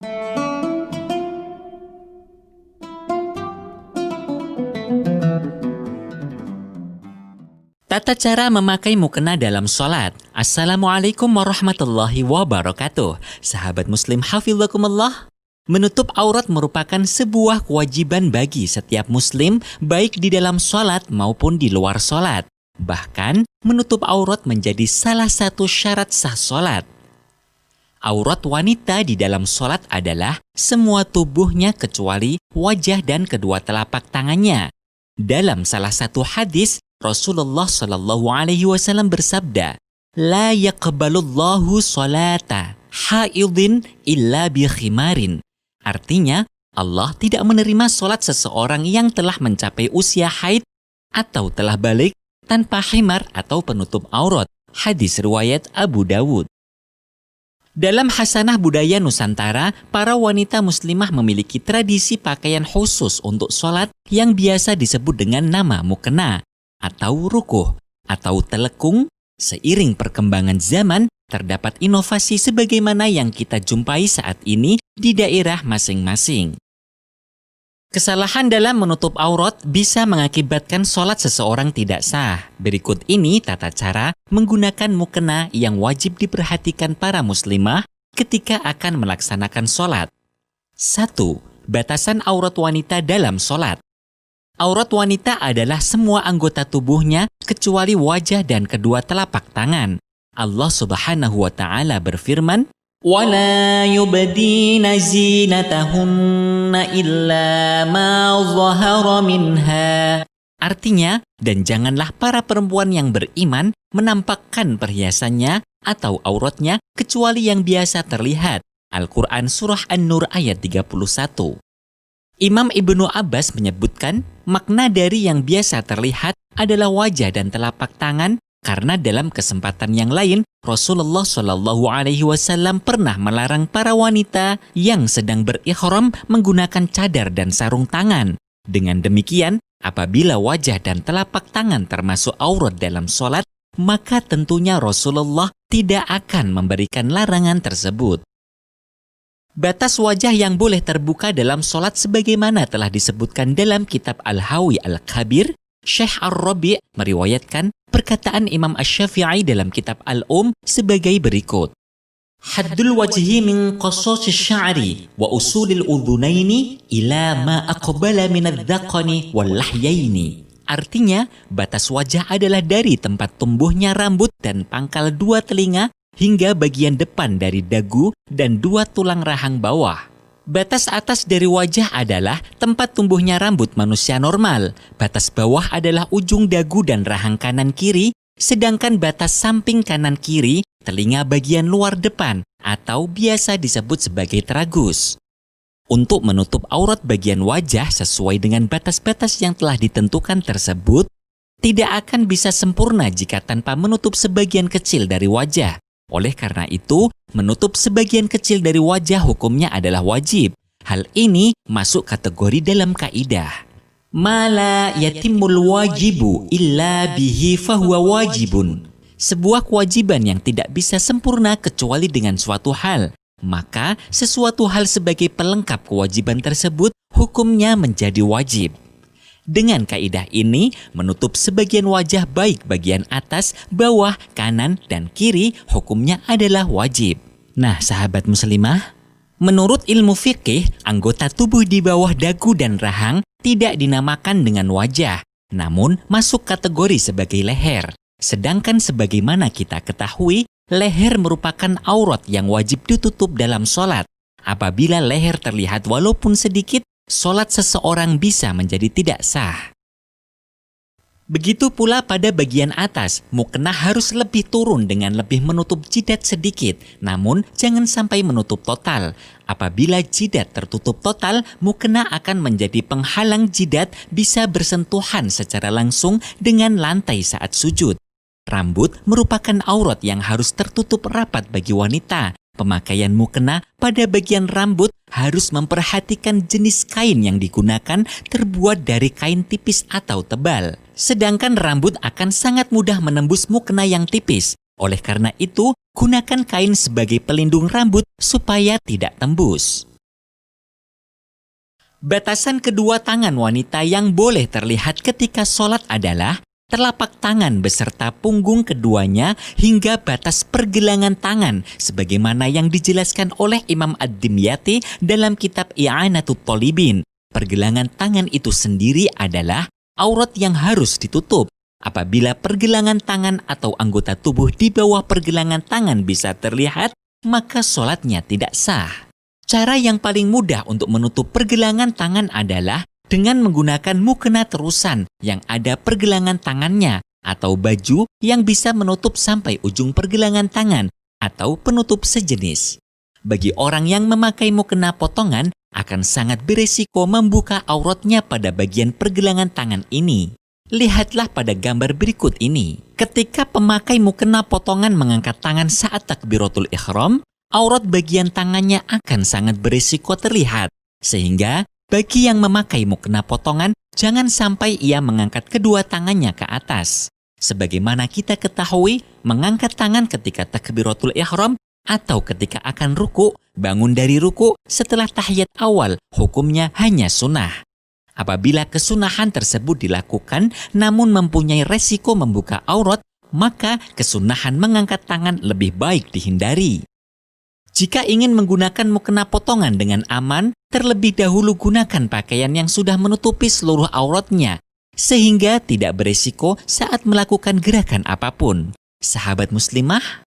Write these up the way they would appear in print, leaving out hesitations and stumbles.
Tata cara memakai mukena dalam sholat. Assalamualaikum warahmatullahi wabarakatuh. Sahabat muslim hafizakumullah. Menutup aurat merupakan sebuah kewajiban bagi setiap muslim, baik di dalam sholat maupun di luar sholat. Bahkan, menutup aurat menjadi salah satu syarat sah sholat. Aurat wanita di dalam sholat adalah semua tubuhnya kecuali wajah dan kedua telapak tangannya. Dalam salah satu hadis, Rasulullah Shallallahu Alaihi Wasallam bersabda, "La yaqbalullahu sholata haidin illa bi khimarin." Artinya, Allah tidak menerima sholat seseorang yang telah mencapai usia haid atau telah balik tanpa khimar atau penutup aurat. Hadis riwayat Abu Dawud. Dalam hasanah budaya Nusantara, para wanita muslimah memiliki tradisi pakaian khusus untuk sholat yang biasa disebut dengan nama mukena atau rukuh atau telekung. Seiring perkembangan zaman, terdapat inovasi sebagaimana yang kita jumpai saat ini di daerah masing-masing. Kesalahan dalam menutup aurat bisa mengakibatkan sholat seseorang tidak sah. Berikut ini tata cara menggunakan mukena yang wajib diperhatikan para muslimah ketika akan melaksanakan sholat. 1. Batasan aurat wanita dalam sholat. Aurat wanita adalah semua anggota tubuhnya kecuali wajah dan kedua telapak tangan. Allah Subhanahu wa Ta'ala berfirman, وَلَا يُبْدِينَ زِينَتَهُنَّ إِلَّا مَا ظَهَرَ مِنْهَا. Artinya, dan janganlah para perempuan yang beriman menampakkan perhiasannya atau auratnya kecuali yang biasa terlihat. Al-Quran Surah An-Nur ayat 31. Imam Ibnu Abbas menyebutkan makna dari yang biasa terlihat adalah wajah dan telapak tangan, karena dalam kesempatan yang lain Rasulullah Shallallahu Alaihi Wasallam pernah melarang para wanita yang sedang berihram menggunakan cadar dan sarung tangan. Dengan demikian, apabila wajah dan telapak tangan termasuk aurat dalam sholat, maka tentunya Rasulullah tidak akan memberikan larangan tersebut. Batas wajah yang boleh terbuka dalam sholat sebagaimana telah disebutkan dalam kitab Al-Hawi Al-Kabir, Syekh Ar-Rabi' meriwayatkan perkataan Imam Asy-Syafi'i dalam kitab Al-Um sebagai berikut. Haddul wajhi min qasas asy-sya'ri wa usulil udhunaini ila ma aqbala min adz-dzaqani wal lahyaini. Artinya, batas wajah adalah dari tempat tumbuhnya rambut dan pangkal dua telinga hingga bagian depan dari dagu dan dua tulang rahang bawah. Batas atas dari wajah adalah tempat tumbuhnya rambut manusia normal. Batas bawah adalah ujung dagu dan rahang kanan kiri, sedangkan batas samping kanan kiri telinga bagian luar depan atau biasa disebut sebagai tragus. Untuk menutup aurat bagian wajah sesuai dengan batas-batas yang telah ditentukan tersebut, tidak akan bisa sempurna jika tanpa menutup sebagian kecil dari wajah. Oleh karena itu, menutup sebagian kecil dari wajah hukumnya adalah wajib. Hal ini masuk kategori dalam kaidah. Ma la yatimul wajibu illa bihi fahuwa wajibun. Sebuah kewajiban yang tidak bisa sempurna kecuali dengan suatu hal. Maka sesuatu hal sebagai pelengkap kewajiban tersebut hukumnya menjadi wajib. Dengan kaidah ini, menutup sebagian wajah baik bagian atas, bawah, kanan, dan kiri hukumnya adalah wajib. Nah, sahabat muslimah, menurut ilmu fikih, anggota tubuh di bawah dagu dan rahang tidak dinamakan dengan wajah, namun masuk kategori sebagai leher. Sedangkan sebagaimana kita ketahui, leher merupakan aurat yang wajib ditutup dalam sholat. Apabila leher terlihat walaupun sedikit, sholat seseorang bisa menjadi tidak sah. Begitu pula pada bagian atas, mukena harus lebih turun dengan lebih menutup jidat sedikit, namun jangan sampai menutup total. Apabila jidat tertutup total, mukena akan menjadi penghalang jidat bisa bersentuhan secara langsung dengan lantai saat sujud. Rambut merupakan aurat yang harus tertutup rapat bagi wanita. Pemakaian mukena pada bagian rambut harus memperhatikan jenis kain yang digunakan terbuat dari kain tipis atau tebal. Sedangkan rambut akan sangat mudah menembus mukena yang tipis. Oleh karena itu, gunakan kain sebagai pelindung rambut supaya tidak tembus. Batasan kedua tangan wanita yang boleh terlihat ketika sholat adalah telapak tangan beserta punggung keduanya hingga batas pergelangan tangan sebagaimana yang dijelaskan oleh Imam Ad-Dimyati dalam kitab I'anatut Thalibin. Pergelangan tangan itu sendiri adalah aurat yang harus ditutup. Apabila pergelangan tangan atau anggota tubuh di bawah pergelangan tangan bisa terlihat, maka sholatnya tidak sah. Cara yang paling mudah untuk menutup pergelangan tangan adalah dengan menggunakan mukena terusan yang ada pergelangan tangannya atau baju yang bisa menutup sampai ujung pergelangan tangan atau penutup sejenis. Bagi orang yang memakai mukena potongan akan sangat beresiko membuka auratnya pada bagian pergelangan tangan ini. Lihatlah pada gambar berikut ini. Ketika pemakai mukena potongan mengangkat tangan saat takbiratul ihram, aurat bagian tangannya akan sangat berisiko terlihat. Sehingga bagi yang memakai mukena potongan, jangan sampai ia mengangkat kedua tangannya ke atas. Sebagaimana kita ketahui, mengangkat tangan ketika takbiratul ihram atau ketika akan ruku, bangun dari ruku setelah tahiyat awal, hukumnya hanya sunnah. Apabila kesunahan tersebut dilakukan namun mempunyai resiko membuka aurat, maka kesunahan mengangkat tangan lebih baik dihindari. Jika ingin menggunakan mukena potongan dengan aman, terlebih dahulu gunakan pakaian yang sudah menutupi seluruh auratnya, sehingga tidak beresiko saat melakukan gerakan apapun. Sahabat muslimah,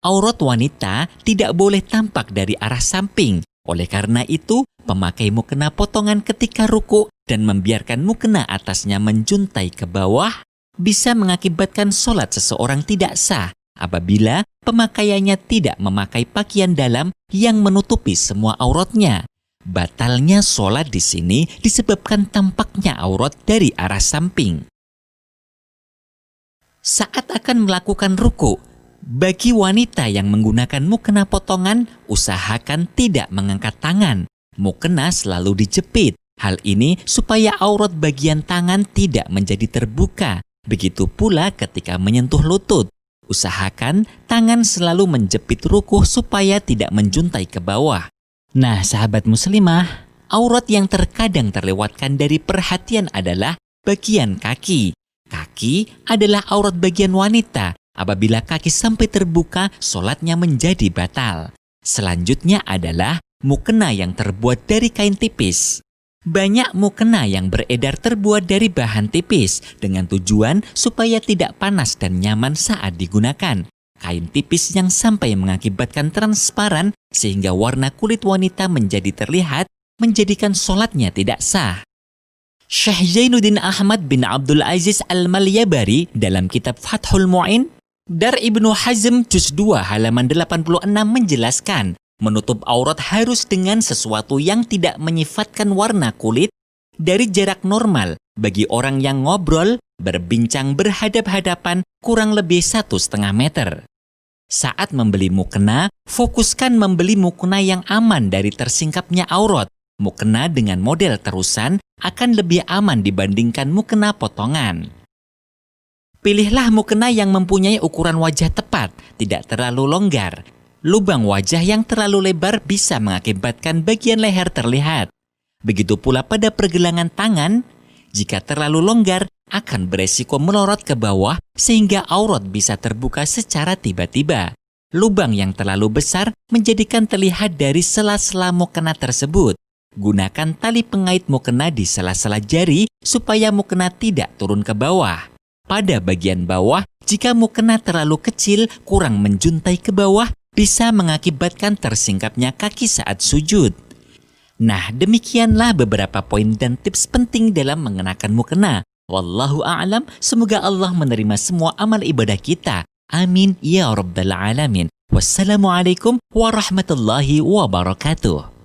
aurat wanita tidak boleh tampak dari arah samping. Oleh karena itu, pemakai mukena potongan ketika ruku dan membiarkan mukena atasnya menjuntai ke bawah bisa mengakibatkan sholat seseorang tidak sah apabila pemakaiannya tidak memakai pakaian dalam yang menutupi semua auratnya. Batalnya sholat di sini disebabkan tampaknya aurat dari arah samping. Saat akan melakukan ruku, bagi wanita yang menggunakan mukena potongan, usahakan tidak mengangkat tangan. Mukena selalu dijepit. Hal ini supaya aurat bagian tangan tidak menjadi terbuka. Begitu pula ketika menyentuh lutut. Usahakan tangan selalu menjepit rukuh supaya tidak menjuntai ke bawah. Nah, sahabat muslimah, aurat yang terkadang terlewatkan dari perhatian adalah bagian kaki. Kaki adalah aurat bagian wanita. Apabila kaki sampai terbuka, sholatnya menjadi batal. Selanjutnya adalah mukena yang terbuat dari kain tipis. Banyak mukena yang beredar terbuat dari bahan tipis dengan tujuan supaya tidak panas dan nyaman saat digunakan. Kain tipis yang sampai mengakibatkan transparan sehingga warna kulit wanita menjadi terlihat menjadikan sholatnya tidak sah. Syekh Zainuddin Ahmad bin Abdul Aziz Al-Malyabari dalam kitab Fathul Mu'in Dar Ibnu Hazm Juz 2 halaman 86 menjelaskan, menutup aurat harus dengan sesuatu yang tidak menyifatkan warna kulit dari jarak normal bagi orang yang ngobrol, berbincang berhadap-hadapan kurang lebih 1,5 meter. Saat membeli mukena, fokuskan membeli mukena yang aman dari tersingkapnya aurat. Mukena dengan model terusan akan lebih aman dibandingkan mukena potongan. Pilihlah mukena yang mempunyai ukuran wajah tepat, tidak terlalu longgar. Lubang wajah yang terlalu lebar bisa mengakibatkan bagian leher terlihat. Begitu pula pada pergelangan tangan, jika terlalu longgar akan beresiko melorot ke bawah sehingga aurat bisa terbuka secara tiba-tiba. Lubang yang terlalu besar menjadikan terlihat dari sela-sela mukena tersebut. Gunakan tali pengait mukena di sela-sela jari supaya mukena tidak turun ke bawah. Pada bagian bawah, jika mukena terlalu kecil kurang menjuntai ke bawah, bisa mengakibatkan tersingkapnya kaki saat sujud. Nah, demikianlah beberapa poin dan tips penting dalam mengenakan mukena. Wallahu a'lam, semoga Allah menerima semua amal ibadah kita. Amin ya rabbal alamin. Wassalamualaikum warahmatullahi wabarakatuh.